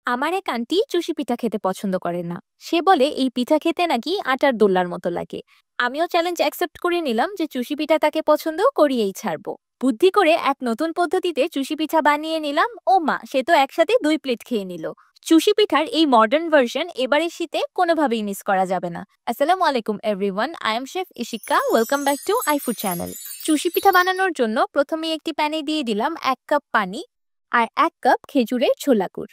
আমার এক আন্টি চুষি পিঠা খেতে পছন্দ করে না। সে বলে এই পিঠা খেতে নাকি আটার দোল্লার মতো লাগে। আমিও চ্যালেঞ্জ অ্যাকসেপ্ট করে নিলাম যে চুষি পিঠা তাকে পছন্দ করিয়েই ছাড়বো। বুদ্ধি করে এক নতুন পদ্ধতিতে চুষি পিঠা বানিয়ে নিলাম। ও মা, সে তো একসাথে 2 প্লেট খেয়ে নিল। চুষি পিঠার এই মডার্ন ভার্সন এবারের শীতে কোনোভাবেই মিস করা যাবে না। আসসালামু আলাইকুম everyone, I am chef Ishika. Welcome back to iFood channel. চুষি পিঠা বানানোর জন্য প্রথমে একটি প্যানে দিয়ে দিলাম 1 কাপ পানি আর 1 কাপ খেজুরের ছোলা গুড়।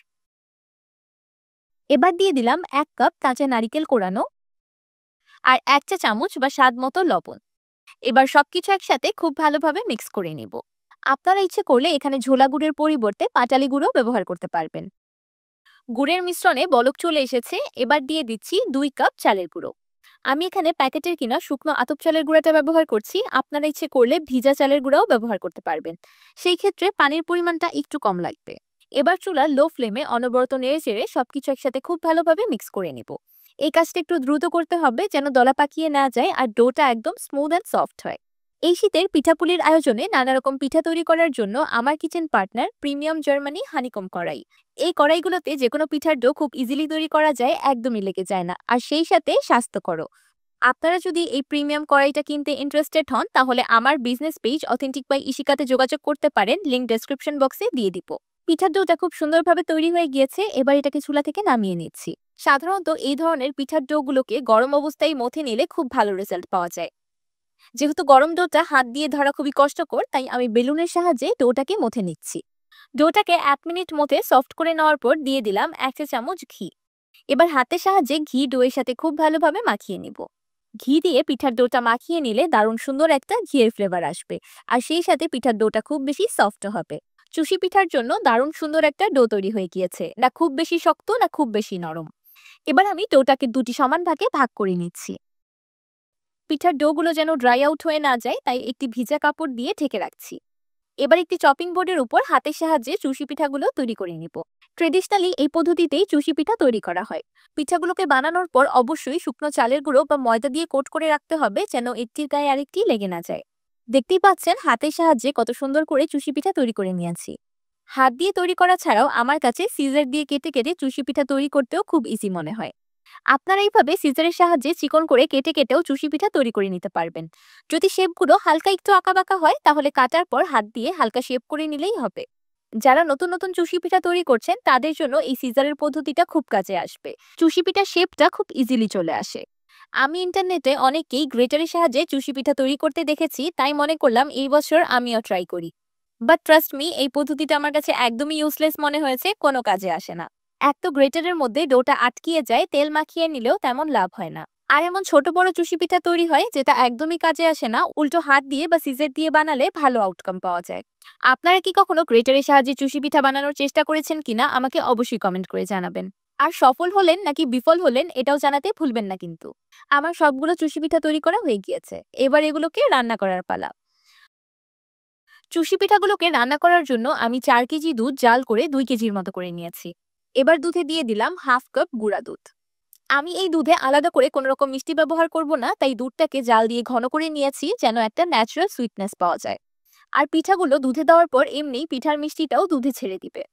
এবার দিয়ে দিলাম 1 কাপ কাঁচা নারিকেল কোরানো আর 1 চা চামচ বা স্বাদ মতো লবণ। এবার সবকিছু একসাথে খুব ভালোভাবে মিক্স করে নিব। আপনারা ইচ্ছে করলে এখানে ঝোলা গুড়ের পরিবর্তে পাটালি গুঁড়ো ব্যবহার করতে পারবেন। গুড়ের মিশ্রণে বলক চলে এসেছে, এবার দিয়ে দিচ্ছি 2 কাপ চালের গুঁড়ো। আমি এখানে প্যাকেটের কিনা শুকনো আতপ চালের গুঁড়াটা ব্যবহার করছি, আপনারা ইচ্ছে করলে ভিজা চালের গুঁড়াও ব্যবহার করতে পারবেন। সেই ক্ষেত্রে পানির পরিমাণটা একটু কম লাগবে। এবার চুলার লো ফ্লেমে অনবরত নেড়ে চেড়ে সবকিছু একসাথে খুব ভালোভাবে মিক্স করে নিব। এই কাজটা একটু দ্রুত করতে হবে যেন দলা পাকিয়ে না যায় আর ডোটা একদম স্মুথ অ্যান্ড সফট হয়। এই শীতের পিঠাপুলির আয়োজনে নানা রকম পিঠা তৈরি করার জন্য আমার kitchen partner premium Germany honeycomb কড়াই। এই কড়াইগুলোতে যে কোনো পিঠার ডো খুব ইজিলি তৈরি করা যায়, একদমই লেগে যায় না, আর সেই সাথে স্বাস্থ্যকর। আপনারা যদি এই প্রিমিয়াম কড়াইটা কিনতে ইন্টারেস্টেড হন তাহলে আমার বিজনেস পেজ অথেন্টিক বাই ইশিকাতে যোগাযোগ করতে পারেন, লিংক ডেসক্রিপশন বক্সে দিয়ে দিব। পিঠার ডোটা খুব সুন্দরভাবে তৈরি হয়ে গিয়েছে, এবার এটাকে চুলা থেকে নামিয়ে নিচ্ছি। সাধারণত এই ধরনের পিঠার ডোগুলোকে গরম অবস্থায় মথে নিলে খুব ভালো রেজাল্ট পাওয়া যায়। যেহেতু গরম ডোটা হাত দিয়ে ধরা খুবই কষ্টকর, তাই আমি বেলুনের সাহায্যে ডোটাকে মথে নিচ্ছি। ডোটাকে 1 মিনিট মথে সফট করে নেওয়ার পর দিয়ে দিলাম 1 চা চামচ ঘি। এবার হাতের সাহায্যে ঘি ডোয়ের সাথে খুব ভালোভাবে মাখিয়ে নিব। ঘি দিয়ে পিঠার ডোটা মাখিয়ে নিলে দারুণ সুন্দর একটা ঘিয়ের ফ্লেভার আসবে, আর সেই সাথে পিঠার ডোটা খুব বেশি সফট হবে। চুষি পিঠার জন্য দারুণ সুন্দর একটা ডো তৈরি হয়ে গিয়েছে, না খুব বেশি শক্ত না খুব বেশি নরম। এবার আমি ডোটাকে দুটি সমান ভাগে ভাগ করে নিচ্ছি। পিঠার ডোগুলো যেন ড্রাই আউট হয়ে না যায়, তাই একটি ভিজা কাপড় দিয়ে ঢেকে রাখছি। এবার একটি চপিং বোর্ডের উপর হাতের সাহায্যে চুষি পিঠাগুলো তৈরি করে নিব। ট্রেডিশনালি এই পদ্ধতিতেই চুষি পিঠা তৈরি করা হয়। পিঠাগুলোকে বানানোর পর অবশ্যই শুকনো চালের গুঁড়ো বা ময়দা দিয়ে কোট করে রাখতে হবে যেন একটির গায়ে আরেকটি লেগে না যায়। দেখতেই পাচ্ছেন হাতের সাহায্যে কত সুন্দর করে চুষি পিঠা তৈরি করে নিয়েছি। হাত দিয়ে তৈরি করা ছাড়াও আমার কাছে সিজার দিয়ে কেটে কেটে চুষি পিঠা তৈরি করতেও খুব ইজি মনে হয়। আপনারা এইভাবে সিজারের সাহায্যে চিকন করে কেটে কেটেও চুষি পিঠা তৈরি করে নিতে পারবেন। যদি শেপগুলো হালকা একটু আঁকাবাঁকা হয় তাহলে কাটার পর হাত দিয়ে হালকা শেপ করে নিলেই হবে। যারা নতুন নতুন চুষি পিঠা তৈরি করছেন তাদের জন্য এই সিজারের পদ্ধতিটা খুব কাজে আসবে। চুষি পিঠার শেপটা খুব ইজিলি চলে আসে। আমি ইন্টারনেটে অনেকেই গ্রেটারের সাহায্যে চুষি পিঠা তৈরি করতে দেখেছি, তাই মনে করলাম এই বছর আমিও ট্রাই করি। বাট ট্রাস্ট মি, এই পদ্ধতিটা আমার কাছে একদমই ইউজলেস মনে হয়েছে, কোনো কাজে আসে না। এক তো গ্রেটারের মধ্যে ডোটা আটকিয়ে যায়, তেল মাখিয়ে নিলেও তেমন লাভ হয় না। আর এমন ছোট বড় চুষি পিঠা তৈরি হয় যেটা একদমই কাজে আসে না, উল্টো হাত দিয়ে বা সিজার দিয়ে বানালে ভালো আউটকাম পাওয়া যায়। আপনারা কি কখনো গ্রেটারের সাহায্যে চুষি পিঠা বানানোর চেষ্টা করেছেন কিনা আমাকে অবশ্যই কমেন্ট করে জানাবেন। আর সফল হলেন নাকি বিফল হলেন এটাও জানাতে ভুলবেন না কিন্তু। আমার সবগুলো চুষি পিঠা তৈরি করা হয়ে গিয়েছে, এবার এগুলোকে রান্না করার পালা। চুষি পিঠাগুলোকে রান্না করার জন্য আমি 4 কেজি দুধ জাল করে 2 কেজির মতো করে নিয়েছি। এবার দুধে দিয়ে দিলাম 1/2 কাপ গুঁড়া দুধ। আমি এই দুধে আলাদা করে কোনো রকম মিষ্টি ব্যবহার করব না, তাই দুধটাকে জাল দিয়ে ঘন করে নিয়েছি যেন একটা ন্যাচারাল সুইটনেস পাওয়া যায়। আর পিঠাগুলো দুধে দেওয়ার পর এমনি পিঠার মিষ্টিটাও দুধে ছেড়ে দিবে।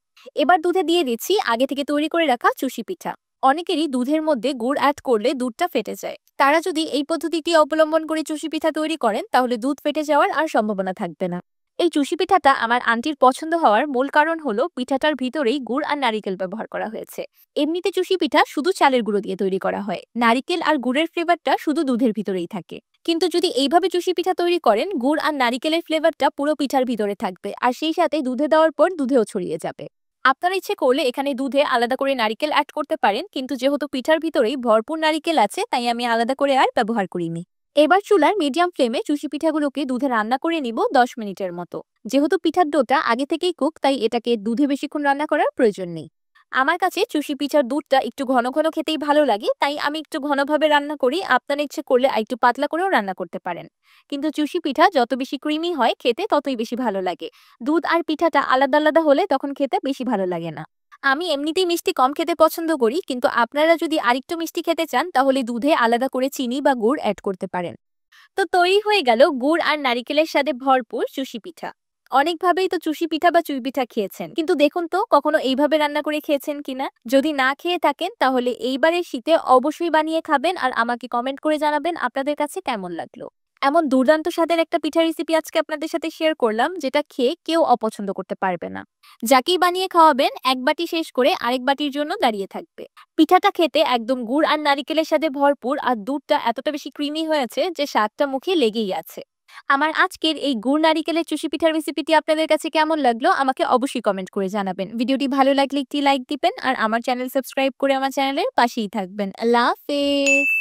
এবার দুধে দিয়ে দিচ্ছি আগে থেকে তৈরি করে রাখা চুষি পিঠা। অনেকেরই দুধের মধ্যে গুড় অ্যাড করলে দুধটা ফেটে যায়, তারা যদি এই পদ্ধতিটি অবলম্বন করে চুষি পিঠা তৈরি করেন তাহলে দুধ ফেটে যাওয়ার আর সম্ভাবনা থাকবে না। এই চুষি পিঠাটা আমার আন্টির পছন্দ হওয়ার মূল কারণ হলো পিঠাটার ভিতরেই গুড় আর নারিকেল ব্যবহার করা হয়েছে। এমনিতে চুষি পিঠা শুধু চালের গুঁড়ো দিয়ে তৈরি করা হয়, নারিকেল আর গুড়ের ফ্লেভারটা শুধু দুধের ভিতরেই থাকে। কিন্তু যদি এইভাবে চুষি পিঠা তৈরি করেন, গুড় আর নারিকেলের ফ্লেভারটা পুরো পিঠার ভিতরে থাকবে, আর সেই সাথে দুধে দেওয়ার পর দুধেও ছড়িয়ে যাবে। আপনারা ইচ্ছে করলে এখানে দুধে আলাদা করে নারিকেল অ্যাড করতে পারেন, কিন্তু যেহেতু পিঠার ভিতরেই ভরপুর নারিকেল আছে তাই আমি আলাদা করে আর ব্যবহার করিনি। এবার চুলার মিডিয়াম ফ্লেমে চুষি পিঠাগুলোকে দুধে রান্না করে নিব 10 মিনিটের মতো। যেহেতু পিঠার ডোটা আগে থেকেই কুক, তাই এটাকে দুধে বেশিক্ষণ রান্না করার প্রয়োজন নেই। আমার কাছে চুষি পিঠার দুধটা একটু ঘন ঘন খেতেই ভালো লাগে, তাই আমি একটু ঘনভাবে রান্না করি। আপনারা ইচ্ছে করলে একটু পাতলা করেও রান্না করতে পারেন। কিন্তু চুষি পিঠা যত বেশি ক্রিমি হয় খেতে ততই বেশি ভালো লাগে। দুধ আর পিঠাটা আলাদা আলাদা হলে তখন খেতে বেশি ভালো লাগে না। আমি এমনিতেই মিষ্টি কম খেতে পছন্দ করি, কিন্তু আপনারা যদি আরেকটু মিষ্টি খেতে চান তাহলে দুধে আলাদা করে চিনি বা গুড় অ্যাড করতে পারেন। তো তৈরি হয়ে গেল গুড় আর নারিকেলের সাথে ভরপুর চুষি পিঠা। অনেকভাবেই তো চুষি পিঠা বা চুই পিঠা খেয়েছেন, কিন্তু দেখুন তো কখনো এইভাবে রান্না করে খেয়েছেন কিনা। যদি না খেয়ে থাকেন তাহলে এইবারের শীতে অবশ্যই বানিয়ে খাবেন আর আমাকে কমেন্ট করে জানাবেন আপনাদের কাছে কেমন লাগলো। এমন দুর্দান্ত স্বাদের একটা পিঠা রেসিপি আজকে আপনাদের সাথে শেয়ার করলাম, যেটা খেয়ে কেউ অপছন্দ করতে পারবে না। যাকেই বানিয়ে খাওয়াবেন এক বাটি শেষ করে আরেক বাটির জন্য দাঁড়িয়ে থাকবে। পিঠাটা খেতে একদম গুড় আর নারিকেলের সাথে ভরপুর, আর দুধটা এতটা বেশি ক্রিমি হয়েছে যে স্বাদটা মুখে লেগেই আছে। আমার আজকের এই গুড় নারিকেলের চুষি পিঠার রেসিপিটি আপনাদের কাছে কেমন লাগলো আমাকে অবশ্যই কমেন্ট করে জানাবেন। ভিডিওটি ভালো লাগলে একটি লাইক দিবেন আর আমার চ্যানেল সাবস্ক্রাইব করে আমার চ্যানেলের পাশেই থাকবেন। আল্লাহ হাফেজ।